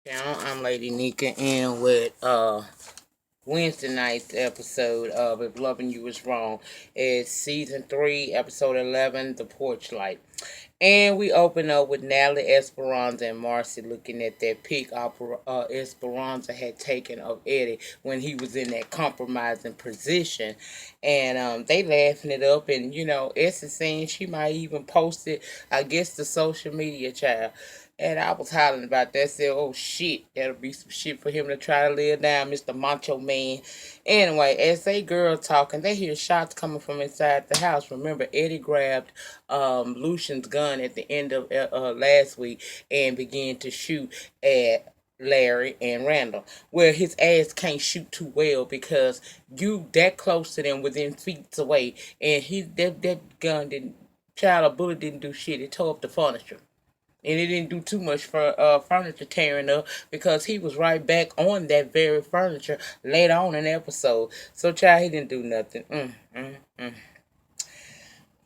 Now I'm Lady Nika in with Wednesday night's episode of If Loving You Is Wrong. It's season 3, episode 11, The Porch Light. And we open up with Natalie, Esperanza, and Marcy looking at that pic Esperanza had taken of Eddie when he was in that compromising position. And they laughing it up. And, Essie saying she might even post it, I guess, the social media child. And I was hollering about that. Said, oh shit, that'll be some shit for him to try to live down, Mr. Macho Man. Anyway, as they girl talking, they hear shots coming from inside the house. Remember, Eddie grabbed Lucian's gun at the end of last week and began to shoot at Larry and Randall. Well, his ass can't shoot too well because you that close to them within feet away, and that gun didn't. Child, a bullet didn't do shit. It tore up the furniture. And it didn't do too much for furniture tearing up because he was right back on that very furniture later on in the episode. So, child, he didn't do nothing.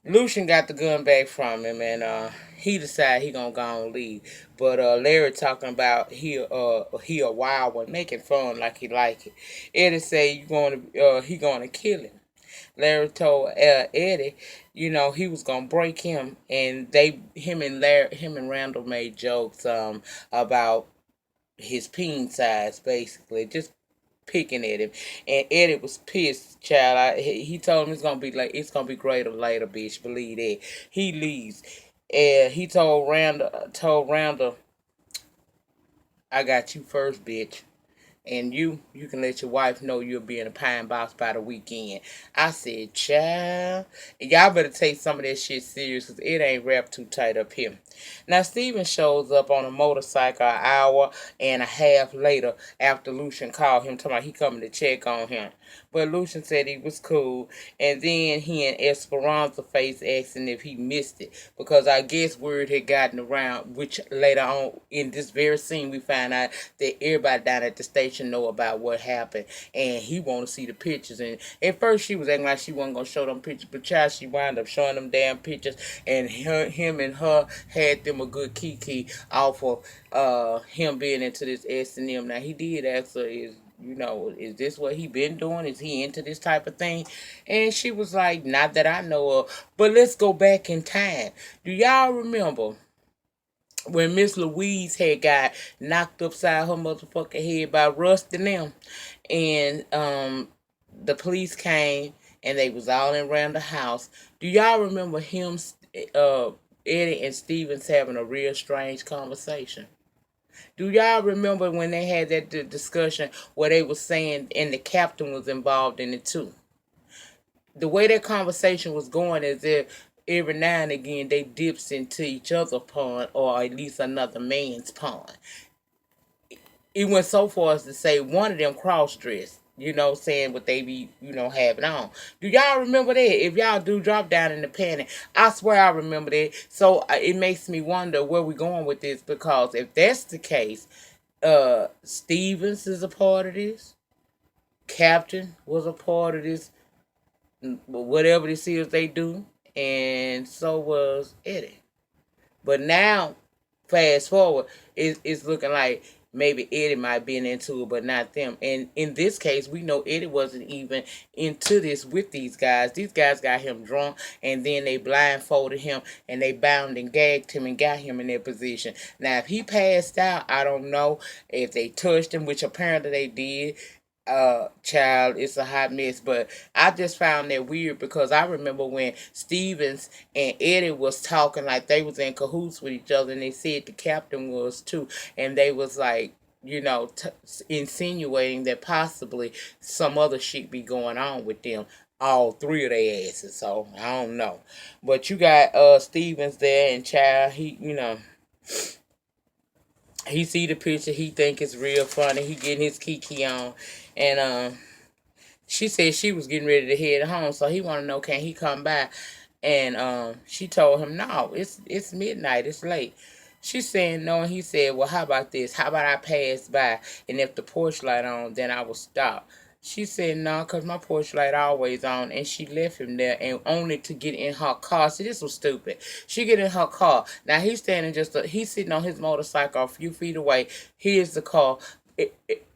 Lucien got the gun back from him, and he decided he gonna go and leave. But Larry talking about he a wild one, making fun like he like it. Eddie say he gonna kill him. Larry told Eddie, he was gonna break him, and him and Randall made jokes about his peen size, basically, just picking at him. And Eddie was pissed, child. He told him it's gonna be greater later, bitch. Believe that. He leaves, and he told Randall, I got you first, bitch. And you can let your wife know you'll be in a pine box by the weekend. I said, child, y'all better take some of that shit serious because it ain't wrapped too tight up here. Now, Steven shows up on a motorcycle an hour and a half later after Lucien called him, talking about he coming to check on him. But Lucien said he was cool, and then he and Esperanza face asking if he missed it because I guess word had gotten around, which later on in this very scene we find out that everybody down at the station know about what happened, and he want to see the pictures. And at first she was acting like she wasn't gonna show them pictures, but child, she wound up showing them damn pictures, and him and her had them a good kiki off of him being into this S&M. Now he did ask her, is this what he been doing? Is he into this type of thing? And she was like, not that I know of. But let's go back in time. Do y'all remember when Miss Louise had got knocked upside her motherfucking head by Rust and them? And the police came and they was all around the house. Do y'all remember uh, Eddie and Stevens having a real strange conversation? Do y'all remember when they had that discussion where they was saying, and the captain was involved in it too? The way that conversation was going is if every now and again they dips into each other's pond or at least another man's pond. It went so far as to say one of them cross dressed, saying what they be, having on. Do y'all remember that? If y'all do, drop down in the panic. I swear I remember that. So it makes me wonder where we going with this, because if that's the case, Stevens is a part of this. Captain was a part of this. Whatever this is they do, and so was Eddie. But now, fast forward, it's looking like maybe Eddie might be into it, but not them. And in this case, we know Eddie wasn't even into this with these guys. These guys got him drunk, and then they blindfolded him, and they bound and gagged him and got him in that position. Now, if he passed out, I don't know if they touched him, which apparently they did. Child, it's a hot mess. But I just found that weird because I remember when Stevens and Eddie was talking like they was in cahoots with each other, and they said the captain was too, and they was like, insinuating that possibly some other shit be going on with them, all three of their asses. So I don't know, but you got Stevens there, and child, he see the picture, he think it's real funny, he getting his kiki on, and she said she was getting ready to head home, so he want to know, can he come by? And she told him, no, it's midnight, it's late. She's saying no, and he said, well, how about this? How about I pass by, and if the porch light on, then I will stop. She said, no, because my porch light always on. And she left him there and only to get in her car. See, this was stupid. She get in her car. Now, he's standing he's sitting on his motorcycle a few feet away. Here's the car.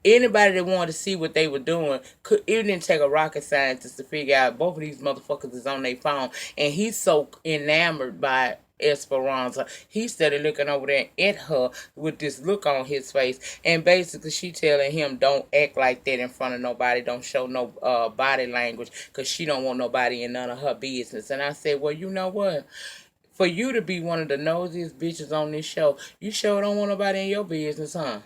Anybody that wanted to see what they were doing, it didn't take a rocket scientist to figure out both of these motherfuckers is on their phone. And he's so enamored by Esperanza. He started looking over there at her with this look on his face, and basically she telling him, don't act like that in front of nobody, don't show no body language, because she don't want nobody in none of her business. And I said, well, you know what? For you to be one of the nosiest bitches on this show, you sure don't want nobody in your business, huh?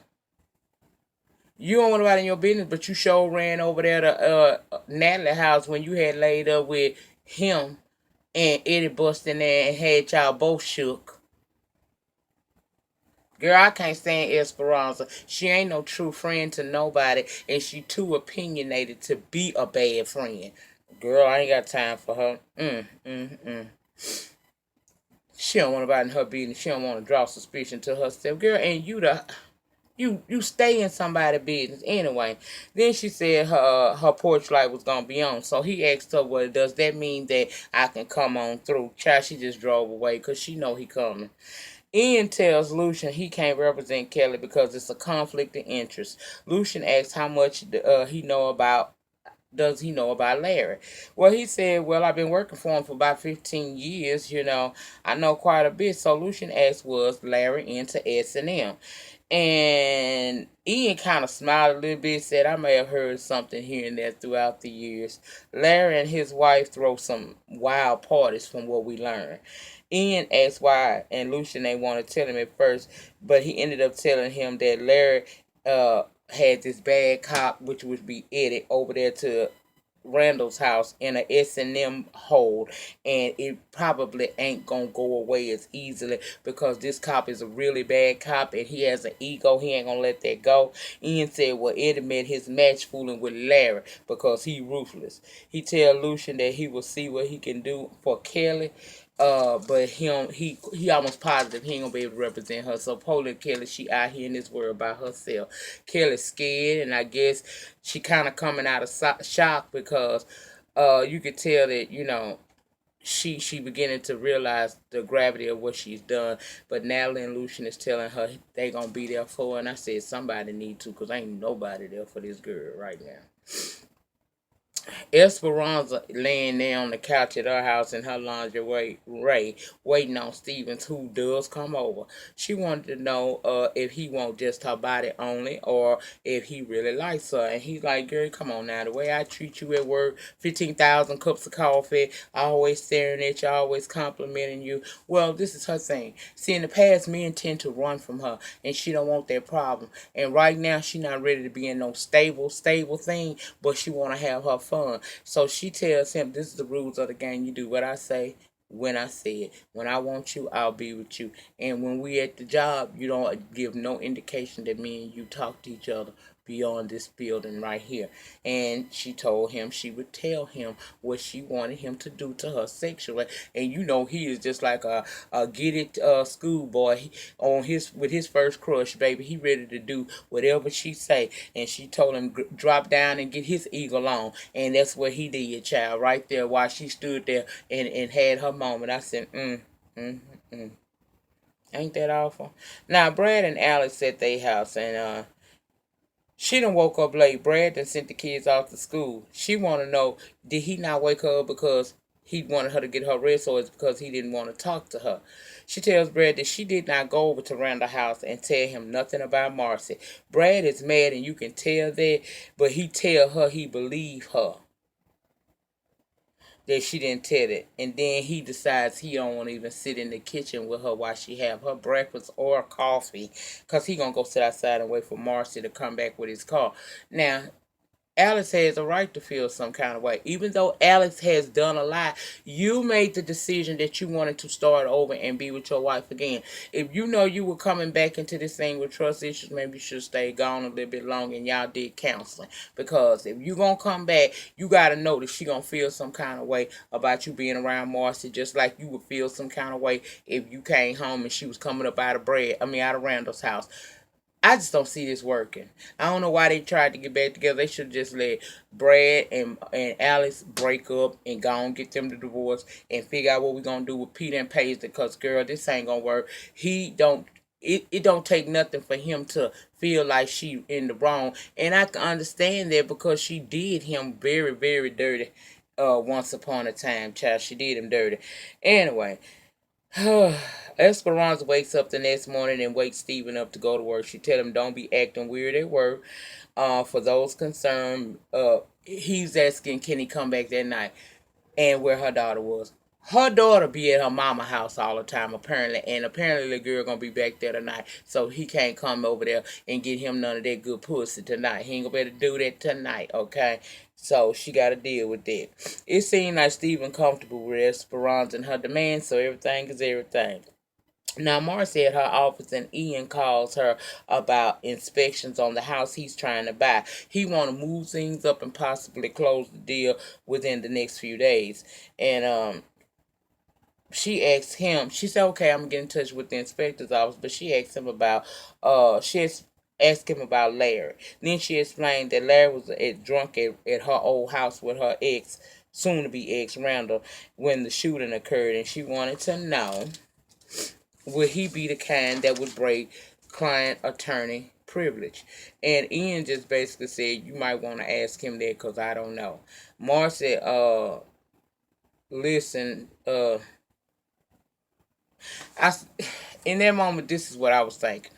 You don't want nobody in your business, but you sure ran over there to Natalie house when you had laid up with him and Eddie bust in there and had y'all both shook. Girl, I can't stand Esperanza. She ain't no true friend to nobody, and she too opinionated to be a bad friend. Girl, I ain't got time for her. She don't want nobody in her business. She don't want to draw suspicion to herself. Girl, and you stay in somebody's business anyway. Then she said her porch light was gonna be on. So he asked her, well, does that mean that I can come on through? Child, she just drove away because she know he coming. Ian tells Lucien he can't represent Kelly because it's a conflict of interest. Lucien asks how much does he know about Larry? Well, he said, well, I've been working for him for about 15 years, I know quite a bit. So Lucien asked, was Larry into S&M? And Ian kind of smiled a little bit, said, I may have heard something here and there throughout the years. Larry and his wife throw some wild parties from what we learned. Ian asked why, and Lucien ain't want to tell him at first, but he ended up telling him that Larry had this bad cop, which would be Eddie, over there to Randall's house in a S&M hole, and it probably ain't gonna go away as easily because this cop is a really bad cop and he has an ego. He ain't gonna let that go. Ian said, well, Eddie made his match fooling with Larry because he ruthless. He tell Lucien that he will see what he can do for Kelly. But he almost positive he ain't gonna be able to represent her. So poor little Kelly, she out here in this world by herself. Kelly's scared, and I guess she kind of coming out of shock because you could tell that she beginning to realize the gravity of what she's done. But Natalie and Lucien is telling her they gonna be there for her, and I said somebody need to, because ain't nobody there for this girl right now. Esperanza laying there on the couch at her house in her lingerie, waiting on Stevens, who does come over. She wanted to know if he want just her body only or if he really likes her. And he's like, girl, come on now. The way I treat you at work, 15,000 cups of coffee, always staring at you, always complimenting you. Well, this is her thing. See, in the past, men tend to run from her, and she don't want that problem. And right now, she not ready to be in no stable thing, but she want to have her fun. So she tells him, this is the rules of the game. You do what I say when I say it. When I want you, I'll be with you. And when we at the job, you don't give no indication that me and you talk to each other beyond this building right here. And she told him she would tell him what she wanted him to do to her sexually. And he is just like a get it schoolboy with his first crush, baby. He ready to do whatever she say. And she told him drop down and get his eagle on. And that's what he did, child, right there while she stood there and had her moment. I said, ain't that awful? Now Brad and Alex at their house, and she done woke up late. Brad done sent the kids off to school. She want to know, did he not wake her up because he wanted her to get her rest, or is it because he didn't want to talk to her? She tells Brad that she did not go over to Randall's house and tell him nothing about Marcy. Brad is mad, and you can tell that, but he tell her he believe her that she didn't tell it. And then he decides he don't want to even sit in the kitchen with her while she have her breakfast or coffee, because he going to go sit outside and wait for Marcy to come back with his car. Now, Alex has a right to feel some kind of way. Even though Alex has done a lot, you made the decision that you wanted to start over and be with your wife again. If you know you were coming back into this thing with trust issues, maybe you should stay gone a little bit longer and y'all did counseling. Because if you going to come back, you got to know that she going to feel some kind of way about you being around Marcy, just like you would feel some kind of way if you came home and she was coming up out of Randall's house. I just don't see this working. I don't know why they tried to get back together. They should just let Brad and Alex break up and go and get them the divorce and figure out what we're gonna do with Peter and Paige, because girl, this ain't gonna work. He don't it don't take nothing for him to feel like she in the wrong. And I can understand that because she did him very, very dirty once upon a time, child. She did him dirty. Anyway, Esperanza wakes up the next morning and wakes Steven up to go to work. She tell him don't be acting weird at work. For those concerned, he's asking can he come back that night and where her daughter was. Her daughter be at her mama house all the time apparently, and apparently the girl gonna be back there tonight, so he can't come over there and get him none of that good pussy tonight. He ain't gonna be able to do that tonight, okay? So she gotta deal with that. It seemed like Steven comfortable with Esperanza and her demands, so everything is everything. Now, Marcy at her office and Ian calls her about inspections on the house he's trying to buy. He want to move things up and possibly close the deal within the next few days. And she asked him, she said, okay, I'm going to get in touch with the inspector's office, but she asked him about, asked him about Larry. Then she explained that Larry was drunk at her old house with her ex, soon to be ex, Randall, when the shooting occurred, and she wanted to know, would he be the kind that would break client attorney privilege? And Ian just basically said, you might want to ask him that because I don't know. Marcy, listen, I, in that moment, this is what I was thinking.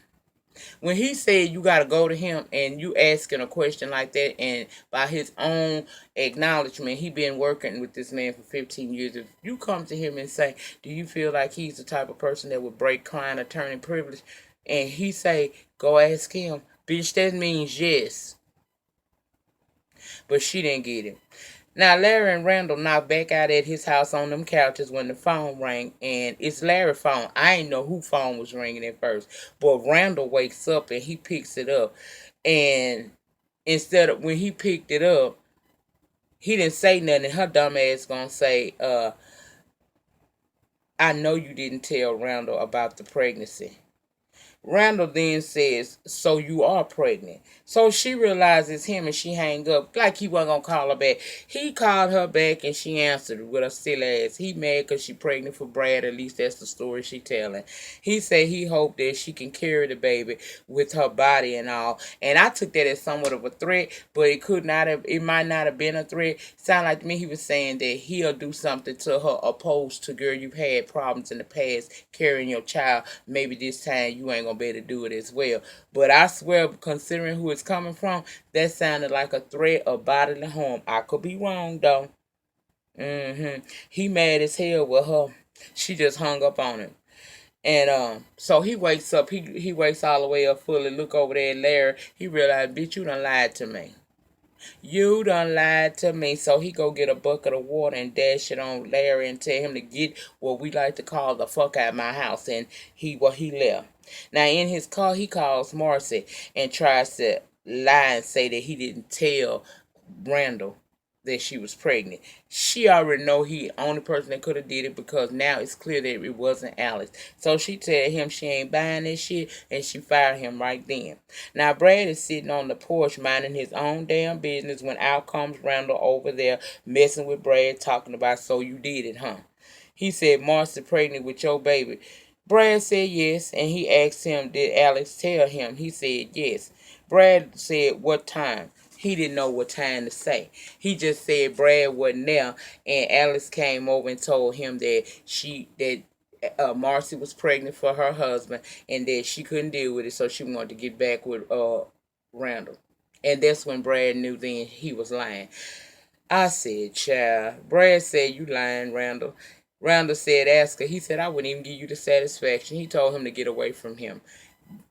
When he said you got to go to him and you asking a question like that, and by his own acknowledgement, he been working with this man for 15 years. If you come to him and say, do you feel like he's the type of person that would break client attorney privilege? And he say, go ask him. Bitch, that means yes. But she didn't get it. Now, Larry and Randall knocked back out at his house on them couches when the phone rang, and it's Larry's phone. I didn't know who phone was ringing at first, but Randall wakes up and he picks it up, and instead of when he picked it up, he didn't say nothing. Her dumb ass gonna say, I know you didn't tell Randall about the pregnancy. Randall then says, so you are pregnant. So she realizes him and she hang up like he wasn't going to call her back. He called her back and she answered with a silly ass. He mad because she pregnant for Brad. At least that's the story she telling. He said he hoped that she can carry the baby with her body and all. And I took that as somewhat of a threat, but it might not have been a threat. Sound like to me he was saying that he'll do something to her opposed to, girl, you've had problems in the past carrying your child. Maybe this time you ain't going to be able to do it as well. But I swear, considering who it's coming from, that sounded like a threat of bodily harm. I could be wrong though. He mad as hell with her. She just hung up on him. And so he wakes up. He wakes all the way up fully. Look over there at Larry. He realized, bitch, you done lied to me. You done lied to me. So he go get a bucket of water and dash it on Larry and tell him to get what we like to call the fuck out of my house. And he left. Now in his car he calls Marcy and tries to lie and say that he didn't tell Randall that she was pregnant. She already know he only person that could have did it because now it's clear that it wasn't Alex. So she tell him she ain't buying this shit and she fired him right then. Now Brad is sitting on the porch minding his own damn business when out comes Randall over there messing with Brad talking about so you did it, huh? He said Marcy pregnant with your baby. Brad said yes, and he asked him, did Alex tell him? He said yes. Brad said, what time? He didn't know what time to say. He just said Brad wasn't there, and Alex came over and told him that Marcy was pregnant for her husband, and that she couldn't deal with it, so she wanted to get back with Randall. And that's when Brad knew then he was lying. I said, child. Brad said, you lying, Randall. Randall said, ask her. He said, I wouldn't even give you the satisfaction. He told him to get away from him.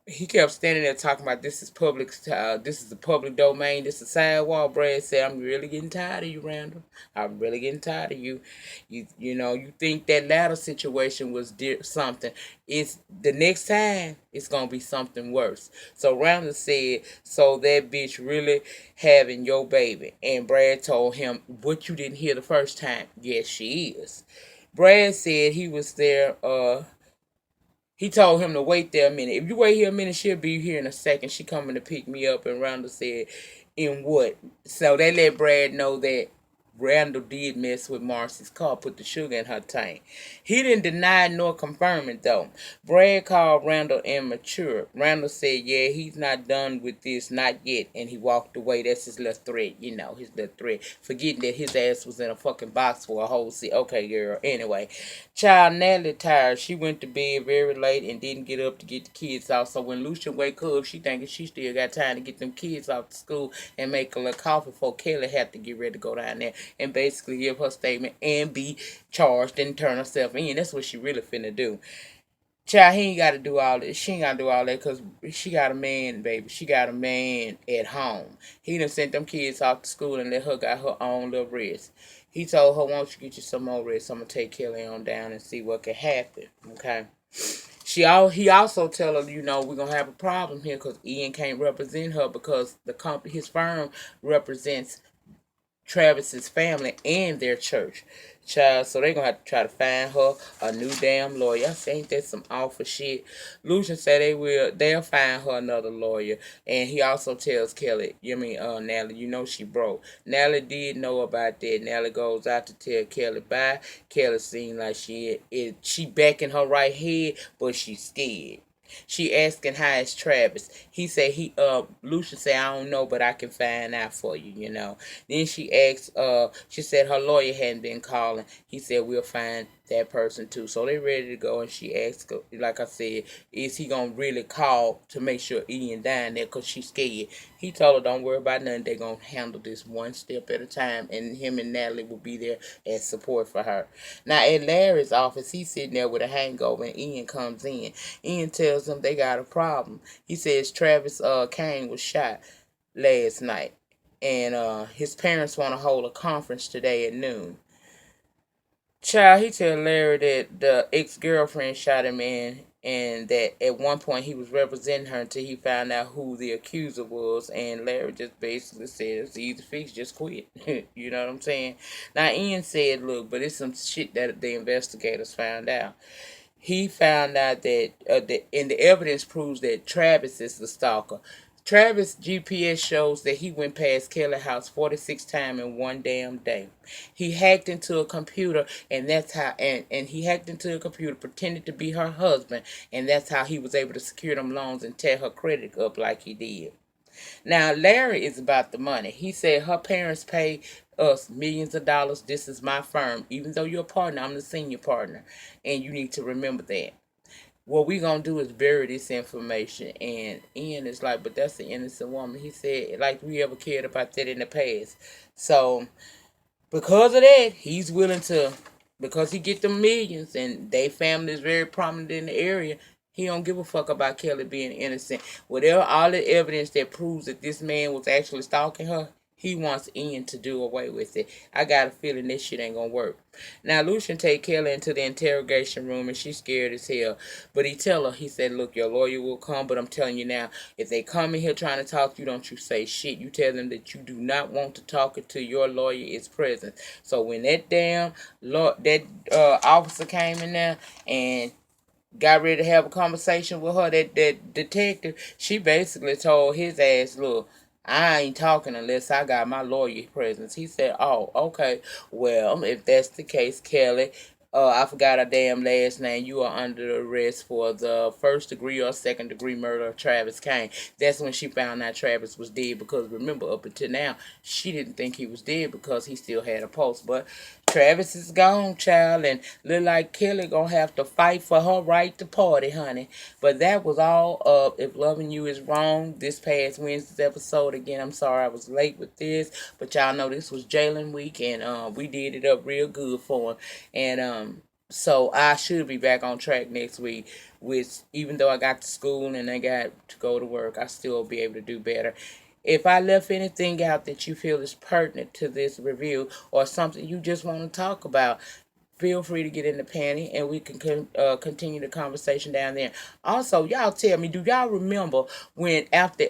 He kept standing there talking about this is public, this is the public domain, this is sidewalk. Brad said, I'm really getting tired of you, Randall. I'm really getting tired of you. You think that latter situation was something. It's the next time it's gonna be something worse. So Randall said, so that bitch really having your baby. And Brad told him, what you didn't hear the first time. Yes, she is. Brad said he was there, He told him to wait there a minute. If you wait here a minute, she'll be here in a second. She coming to pick me up. And Randall said, in what? So they let Brad know that Randall did mess with Marcy's car, put the sugar in her tank. He didn't deny nor confirm it though. Brad called Randall immature. Randall said, yeah, he's not done with this, not yet. And he walked away. That's his little threat, his little threat. Forgetting that his ass was in a fucking box for a whole seat. Okay, girl. Anyway, child Natalie tired. She went to bed very late and didn't get up to get the kids out. So when Lucien wake up, she thinking she still got time to get them kids off to school and make a little coffee before Kelly had to get ready to go down there and basically give her statement and be charged and turn herself in. That's what she really finna do. Child, he ain't got to do all this. She ain't got to do all that because she got a man, baby. She got a man at home. He done sent them kids off to school and let her got her own little rest. He told her, why don't you get you some more rest? I'm going to take Kelly on down and see what can happen. Okay? He also tell her, we're going to have a problem here because Ian can't represent her because his firm represents Travis's family and their church. Child, so they gonna have to try to find her a new damn lawyer. I say, ain't that some awful shit? Lucien said they'll find her another lawyer. And he also tells Kelly, Natalie, she broke. Natalie did know about that. Natalie goes out to tell Kelly bye. Kelly seemed like she back in her right head, but she's scared. She asking how is Travis. He said Lucien said, I don't know, but I can find out for you. Then she asked, she said her lawyer hadn't been calling. He said we'll find that person too. So they ready to go, and she asked, like I said, is he gonna really call to make sure Ian down there because she's scared. He told her don't worry about nothing. They're gonna handle this one step at a time, and him and Natalie will be there as support for her. Now at Larry's office, he's sitting there with a hangover, and Ian comes in. Ian tells them they got a problem. He says Travis Kane was shot last night, and his parents want to hold a conference today at noon. Child, he tell Larry that the ex-girlfriend shot him in, and that at one point he was representing her until he found out who the accuser was, and Larry just basically said it's easy fix, just quit. You know what I'm saying? Now Ian said, look, but it's some shit that the investigators found out. He found out that, and the evidence proves that Travis is the stalker. Travis' GPS shows that he went past Kelly's house 46 times in one damn day. He hacked into a computer, and that's how, and he hacked into a computer, pretended to be her husband, and that's how he was able to secure them loans and tear her credit up like he did. Now, Larry is about the money. He said her parents pay us millions of dollars. This is my firm. Even though you're a partner, I'm the senior partner. And you need to remember that. What we gonna do is bury this information. And Ian is like, but that's an innocent woman. He said, like we ever cared about that in the past. So, because of that, he's willing to, because he get the millions and they family is very prominent in the area, he don't give a fuck about Kelly being innocent. Whatever all the evidence that proves that this man was actually stalking her, he wants Ian to do away with it. I got a feeling this shit ain't gonna work. Now Lucien take Kelly into the interrogation room and she's scared as hell. But he tell her, he said, look, your lawyer will come, but I'm telling you now, if they come in here trying to talk to you, don't you say shit. You tell them that you do not want to talk until your lawyer is present. So when that damn officer came in there and got ready to have a conversation with her, that detective, she basically told his ass, look, I ain't talking unless I got my lawyer presence. He said, oh, okay. Well, if that's the case, Kelly, I forgot her damn last name. You are under arrest for the first degree or second degree murder of Travis Kane. That's when she found out Travis was dead, because remember, up until now, she didn't think he was dead because he still had a pulse. But Travis is gone, child, and look like Kelly gonna have to fight for her right to party, honey. But that was all of If Loving You Is Wrong, this past Wednesday's episode. Again, I'm sorry I was late with this, but y'all know this was Jalen week, and we did it up real good for him. And so I should be back on track next week, which even though I got to school and I got to go to work, I still will be able to do better. If I left anything out that you feel is pertinent to this review or something you just want to talk about, feel free to get in the panty and we can continue the conversation down there. Also, y'all tell me, do y'all remember when after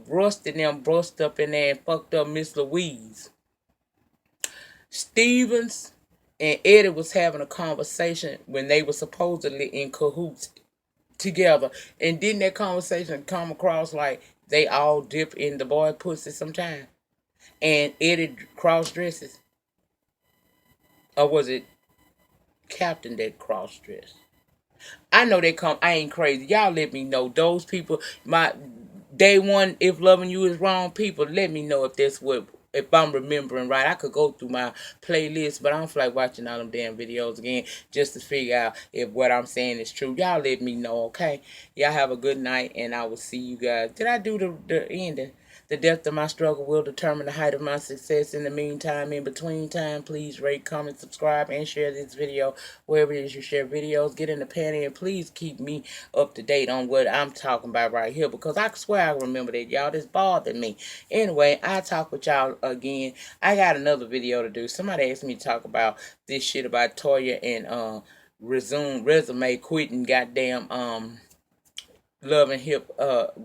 Rust and them brushed up in there and fucked up Miss Louise, Stevens and Eddie was having a conversation when they were supposedly in cahoots together. And didn't that conversation come across like they all dip in the boy pussy sometime? And Eddie cross dresses? Or was it Captain that cross dressed? I know they come. I ain't crazy. Y'all let me know. Those people, my day one, if loving you is wrong, people, let me know if that's what, if I'm remembering right. I could go through my playlist, but I don't feel like watching all them damn videos again just to figure out if what I'm saying is true. Y'all let me know, okay? Y'all have a good night, and I will see you guys. Did I do the ending? The depth of my struggle will determine the height of my success. In the meantime, in between time, please rate, comment, subscribe, and share this video wherever it is you share videos. Get in the panty and please keep me up to date on what I'm talking about right here, because I swear I remember that, y'all. This bothered me. Anyway, I'll talk with y'all again. I got another video to do. Somebody asked me to talk about this shit about Toya and resume quitting goddamn loving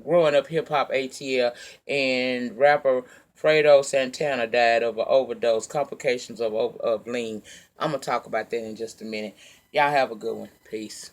growing up hip hop ATL, and rapper Fredo Santana died of an overdose, complications of lean. I'm gonna talk about that in just a minute. Y'all have a good one. Peace.